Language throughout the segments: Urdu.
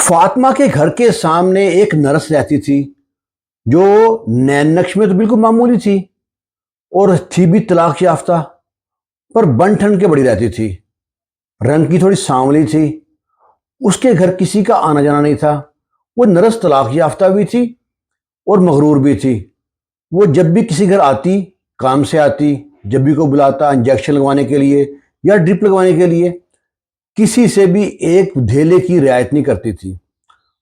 فاطمہ کے گھر کے سامنے ایک نرس رہتی تھی جو نین نقش میں تو بالکل معمولی تھی اور تھی بھی طلاق یافتہ، پر بن ٹھن کے بڑی رہتی تھی۔ رنگ کی تھوڑی سانولی تھی، اس کے گھر کسی کا آنا جانا نہیں تھا۔ وہ نرس طلاق یافتہ بھی تھی اور مغرور بھی تھی۔ وہ جب بھی کسی گھر آتی، کام سے آتی، جب بھی کو بلاتا انجیکشن لگوانے کے لیے یا ڈرپ لگوانے کے لیے، کسی سے بھی ایک دھیلے کی رعایت نہیں کرتی تھی۔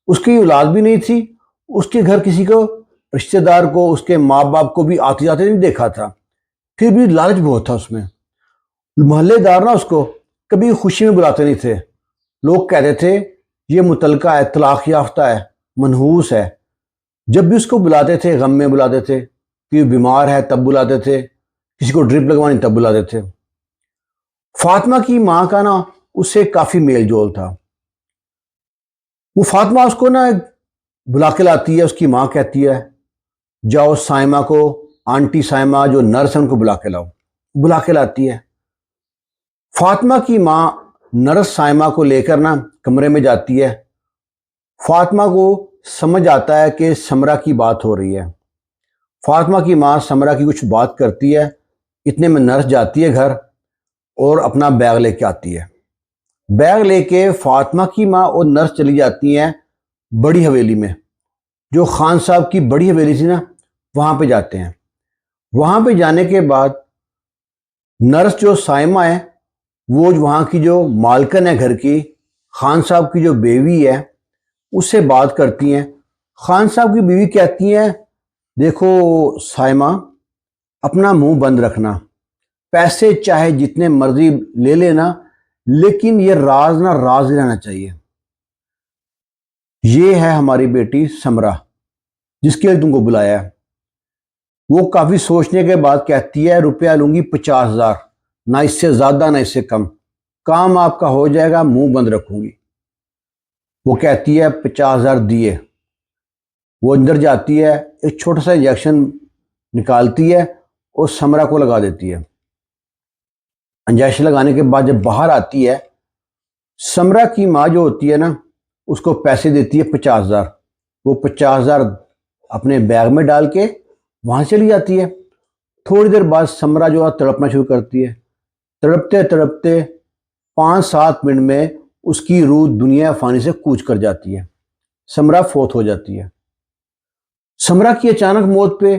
اس کی اولاد بھی نہیں تھی، اس کے گھر کسی کو رشتہ دار کو، اس کے ماں باپ کو بھی آتے جاتے نہیں دیکھا تھا، پھر بھی لالچ بہت تھا اس میں۔ محلے دار نا اس کو کبھی خوشی میں بلاتے نہیں تھے۔ لوگ کہتے تھے یہ متعلقہ ہے، طلاق یافتہ ہے، منحوس ہے۔ جب بھی اس کو بلاتے تھے غم میں بلاتے تھے، کہ بیمار ہے تب بلاتے تھے، کسی کو ڈرپ لگوانی تب بلاتے تھے۔ فاطمہ کی ماں کا نا اس سے کافی میل جول تھا۔ وہ فاطمہ اس کو نا بلا کے لاتی ہے، اس کی ماں کہتی ہے جاؤ سائمہ کو، آنٹی سائمہ جو نرس ہے ان کو بلا کے لاؤ، بلا کے لاتی ہے۔ فاطمہ کی ماں نرس سائمہ کو لے کر نا کمرے میں جاتی ہے۔ فاطمہ کو سمجھ آتا ہے کہ سمرہ کی بات ہو رہی ہے۔ فاطمہ کی ماں سمرہ کی کچھ بات کرتی ہے، اتنے میں نرس جاتی ہے گھر اور اپنا بیگ لے کے آتی ہے۔ بیگ لے کے فاطمہ کی ماں اور نرس چلی جاتی ہیں بڑی حویلی میں، جو خان صاحب کی بڑی حویلی تھی نا، وہاں پہ جاتے ہیں۔ وہاں پہ جانے کے بعد نرس جو سائمہ ہے، وہ وہاں کی جو مالکن ہے گھر کی، خان صاحب کی جو بیوی ہے، اس سے بات کرتی ہیں۔ خان صاحب کی بیوی کہتی ہیں دیکھو سائمہ، اپنا منہ بند رکھنا، پیسے چاہے جتنے مرضی لے لینا، لیکن یہ راز نہ راز ہی رہنا چاہیے۔ یہ ہے ہماری بیٹی سمرہ جس کے لیے تم کو بلایا ہے۔ وہ کافی سوچنے کے بعد کہتی ہے روپیہ لوں گی 50,000، نہ اس سے زیادہ نہ اس سے کم، کام آپ کا ہو جائے گا، منہ بند رکھوں گی۔ وہ کہتی ہے 50,000 دیے۔ وہ اندر جاتی ہے، ایک چھوٹا سا انجیکشن نکالتی ہے اور سمرہ کو لگا دیتی ہے۔ انجیکشن لگانے کے بعد جب باہر آتی ہے، سمرہ کی ماں جو ہوتی ہے نا، اس کو پیسے دیتی ہے 50,000۔ وہ 50,000 اپنے بیگ میں ڈال کے وہاں چلی جاتی ہے۔ تھوڑی دیر بعد سمرہ جو ہے تڑپنا شروع کرتی ہے۔ تڑپتے تڑپتے 5-7 منٹ میں اس کی روح دنیا فانی سے کوچ کر جاتی ہے۔ سمرہ فوت ہو جاتی ہے۔ سمرہ کی اچانک موت پہ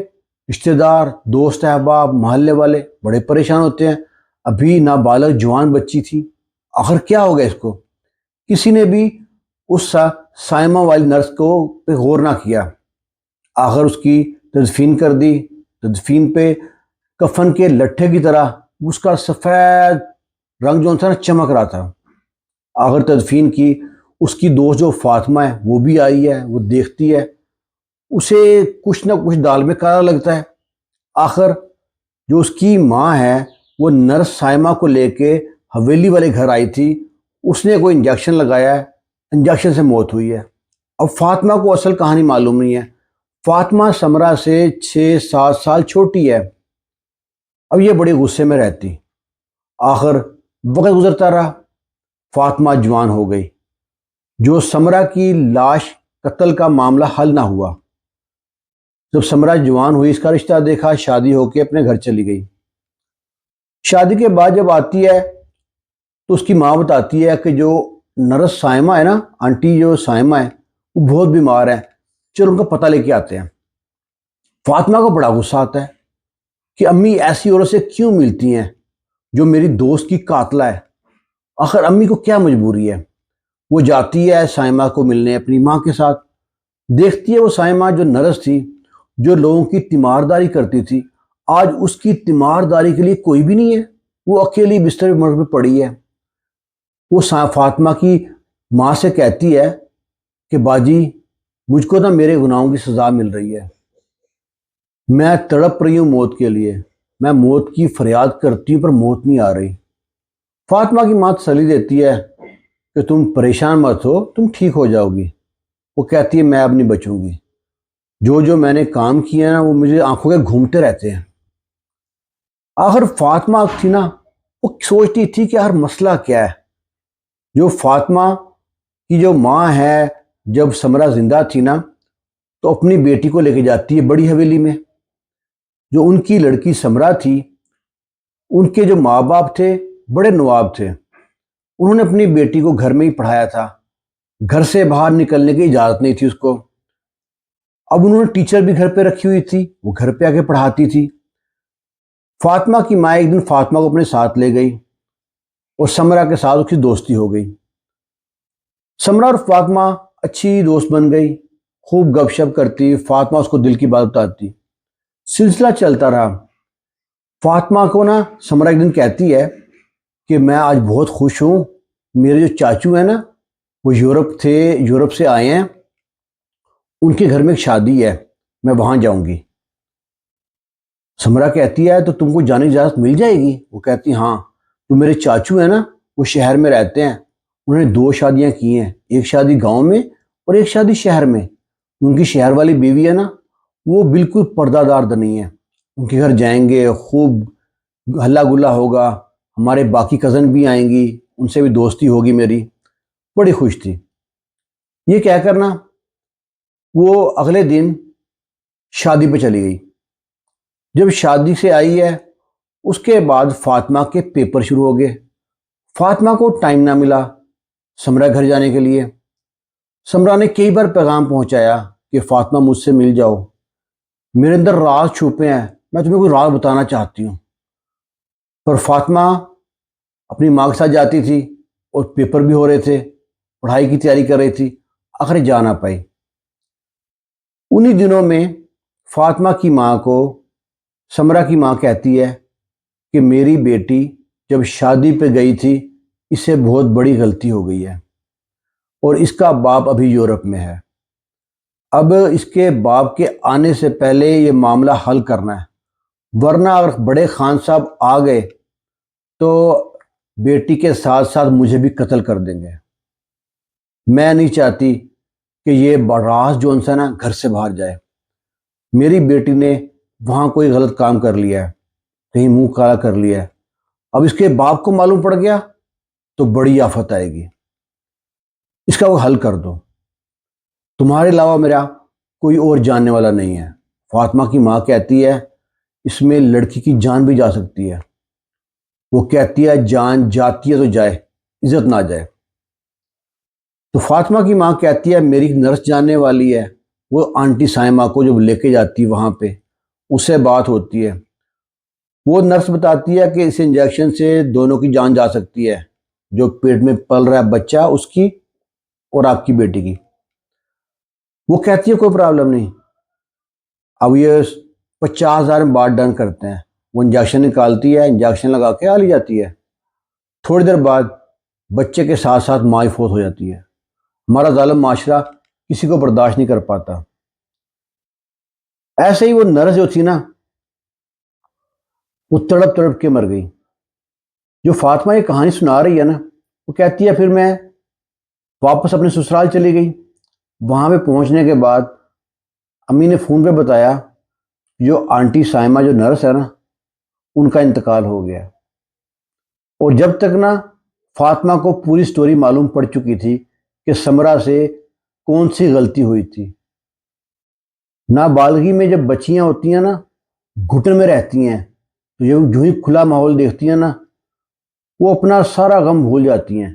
رشتہ دار، دوست احباب، محلے والے بڑے پریشان ہوتے ہیں۔ ابھی نابالغ جوان بچی تھی، آخر کیا ہو گیا اس کو؟ کسی نے بھی اس سائمہ والی نرس کو پہ غور نہ کیا۔ آخر اس کی تدفین کر دی۔ تدفین پہ کفن کے لٹھے کی طرح اس کا سفید رنگ جو تھا نا چمک رہا تھا۔ آخر تدفین کی، اس کی دوست جو فاطمہ ہے وہ بھی آئی ہے، وہ دیکھتی ہے، اسے کچھ نہ کچھ دال میں کالا لگتا ہے۔ آخر جو اس کی ماں ہے وہ نرس سائمہ کو لے کے حویلی والے گھر آئی تھی، اس نے کوئی انجیکشن لگایا ہے، انجیکشن سے موت ہوئی ہے۔ اب فاطمہ کو اصل کہانی معلوم نہیں ہے۔ فاطمہ سمرہ سے 6-7 سال چھوٹی ہے۔ اب یہ بڑے غصے میں رہتی۔ آخر وقت گزرتا رہا، فاطمہ جوان ہو گئی۔ جو سمرہ کی لاش قتل کا معاملہ حل نہ ہوا۔ جب سمرہ جوان ہوئی، اس کا رشتہ دیکھا، شادی ہو کے اپنے گھر چلی گئی۔ شادی کے بعد جب آتی ہے تو اس کی ماں بتاتی ہے کہ جو نرس سائمہ ہے نا، آنٹی جو سائمہ ہے، وہ بہت بیمار ہے، چلو ان کا پتہ لے کے آتے ہیں۔ فاطمہ کو بڑا غصہ آتا ہے کہ امی ایسی عورت سے کیوں ملتی ہیں جو میری دوست کی قاتلہ ہے؟ آخر امی کو کیا مجبوری ہے؟ وہ جاتی ہے سائمہ کو ملنے اپنی ماں کے ساتھ۔ دیکھتی ہے وہ سائمہ جو نرس تھی، جو لوگوں کی تیمارداری کرتی تھی، آج اس کی تیمارداری کے لیے کوئی بھی نہیں ہے، وہ اکیلی بستر پہ پڑی ہے۔ وہ فاطمہ کی ماں سے کہتی ہے کہ باجی، مجھ کو نا میرے گناہوں کی سزا مل رہی ہے، میں تڑپ رہی ہوں موت کے لیے، میں موت کی فریاد کرتی ہوں پر موت نہیں آ رہی۔ فاطمہ کی ماں تسلی دیتی ہے کہ تم پریشان مت ہو، تم ٹھیک ہو جاؤ گی۔ وہ کہتی ہے میں اب نہیں بچوں گی، جو میں نے کام کیا نا وہ مجھے آنکھوں کے گھومتے رہتے ہیں۔ آخر فاطمہ تھی نا، وہ سوچتی تھی کہ ہر مسئلہ کیا ہے۔ جو فاطمہ کی جو ماں ہے جب سمرہ زندہ تھی نا تو اپنی بیٹی کو لے کے جاتی ہے بڑی حویلی میں. جو ان کی لڑکی سمرہ تھی ان کے جو ماں باپ تھے بڑے نواب تھے. انہوں نے اپنی بیٹی کو گھر میں ہی پڑھایا تھا. گھر سے باہر نکلنے کی اجازت نہیں تھی اس کو. اب انہوں نے ٹیچر بھی گھر پہ رکھی ہوئی تھی, وہ گھر پہ آ کے پڑھاتی تھی. فاطمہ کی ماں ایک دن فاطمہ کو اپنے ساتھ لے گئی اور سمرہ کے ساتھ اس کی دوستی ہو گئی. سمرہ اور فاطمہ اچھی دوست بن گئی, خوب گپ شپ کرتی. فاطمہ اس کو دل کی بات بتاتی. سلسلہ چلتا رہا. فاطمہ کو نا سمرہ ایک دن کہتی ہے کہ میں آج بہت خوش ہوں, میرے جو چاچو ہیں نا وہ یورپ سے آئے ہیں, ان کے گھر میں ایک شادی ہے, میں وہاں جاؤں گی. سمرہ کہتی ہے تو تم کو جانے کی اجازت مل جائے گی؟ وہ کہتی ہاں, جو میرے چاچو ہیں نا وہ شہر میں رہتے ہیں, انہوں نے 2 شادیاں کی ہیں, ایک شادی گاؤں میں اور ایک شادی شہر میں. ان کی شہر والی بیوی ہے نا وہ بالکل پردہ دار نہیں ہے. ان کے گھر جائیں گے, خوب ہلا گلا ہوگا, ہمارے باقی کزن بھی آئیں گی, ان سے بھی دوستی ہوگی میری. بڑی خوش تھی. یہ کہہ کر نا وہ اگلے دن شادی پہ چلی گئی. جب شادی سے آئی ہے اس کے بعد فاطمہ کے پیپر شروع ہو گئے. فاطمہ کو ٹائم نہ ملا سمرہ گھر جانے کے لیے. سمرہ نے کئی بار پیغام پہنچایا کہ فاطمہ مجھ سے مل جاؤ, میرے اندر راز چھپے ہیں, میں تمہیں کوئی راز بتانا چاہتی ہوں. پر فاطمہ اپنی ماں کے ساتھ جاتی تھی اور پیپر بھی ہو رہے تھے, پڑھائی کی تیاری کر رہی تھی, آخر جا نہ پائی. انہی دنوں میں فاطمہ کی ماں کو سمرہ کی ماں کہتی ہے کہ میری بیٹی جب شادی پہ گئی تھی اس سے بہت بڑی غلطی ہو گئی ہے اور اس کا باپ ابھی یورپ میں ہے. اب اس کے باپ کے آنے سے پہلے یہ معاملہ حل کرنا ہے, ورنہ اگر بڑے خان صاحب آ گئے تو بیٹی کے ساتھ ساتھ مجھے بھی قتل کر دیں گے. میں نہیں چاہتی کہ یہ راز جو ہے نا گھر سے باہر جائے. میری بیٹی نے وہاں کوئی غلط کام کر لیا ہے, کہیں منہ کالا کر لیا ہے, اب اس کے باپ کو معلوم پڑ گیا تو بڑی آفت آئے گی. اس کا وہ حل کر دو, تمہارے علاوہ میرا کوئی اور جاننے والا نہیں ہے. فاطمہ کی ماں کہتی ہے اس میں لڑکی کی جان بھی جا سکتی ہے. وہ کہتی ہے جان جاتی ہے تو جائے, عزت نہ جائے. تو فاطمہ کی ماں کہتی ہے میری نرس جاننے والی ہے, وہ آنٹی سائمہ کو جب لے کے جاتی ہے وہاں پہ, اس سے بات ہوتی ہے. وہ نرس بتاتی ہے کہ اس انجیکشن سے دونوں کی جان جا سکتی ہے, جو پیٹ میں پل رہا ہے بچہ اس کی اور آپ کی بیٹی کی. وہ کہتی ہے کوئی پرابلم نہیں. اب یہ 50,000 میں بات ڈن کرتے ہیں. وہ انجیکشن نکالتی ہے, انجیکشن لگا کے آ لی جاتی ہے. تھوڑی دیر بعد بچے کے ساتھ ساتھ ماں فوت ہو جاتی ہے. ہمارا ظالم معاشرہ کسی کو برداشت نہیں کر پاتا. ایسے ہی وہ نرس جو تھی نا وہ تڑپ تڑپ کے مر گئی. جو فاطمہ یہ کہانی سنا رہی ہے نا وہ کہتی ہے پھر میں واپس اپنے سسرال چلی گئی. وہاں پہ پہنچنے کے بعد امی نے فون پہ بتایا جو آنٹی سائمہ جو نرس ہے نا ان کا انتقال ہو گیا. اور جب تک نا فاطمہ کو پوری سٹوری معلوم پڑ چکی تھی کہ سمرہ سے کون سی غلطی ہوئی تھی. نابالغی میں جب بچیاں ہوتی ہیں نا گھٹن میں رہتی ہیں تو جو ہی کھلا ماحول دیکھتی ہیں نا وہ اپنا سارا غم بھول جاتی ہیں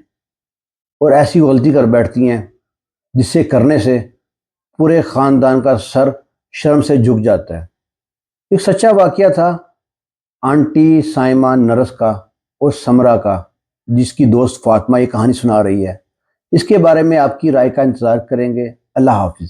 اور ایسی غلطی کر بیٹھتی ہیں جس سے کرنے سے پورے خاندان کا سر شرم سے جھک جاتا ہے. ایک سچا واقعہ تھا آنٹی سائمہ نرس کا اور سمرہ کا, جس کی دوست فاطمہ یہ کہانی سنا رہی ہے. اس کے بارے میں آپ کی رائے کا انتظار کریں گے. اللہ حافظ.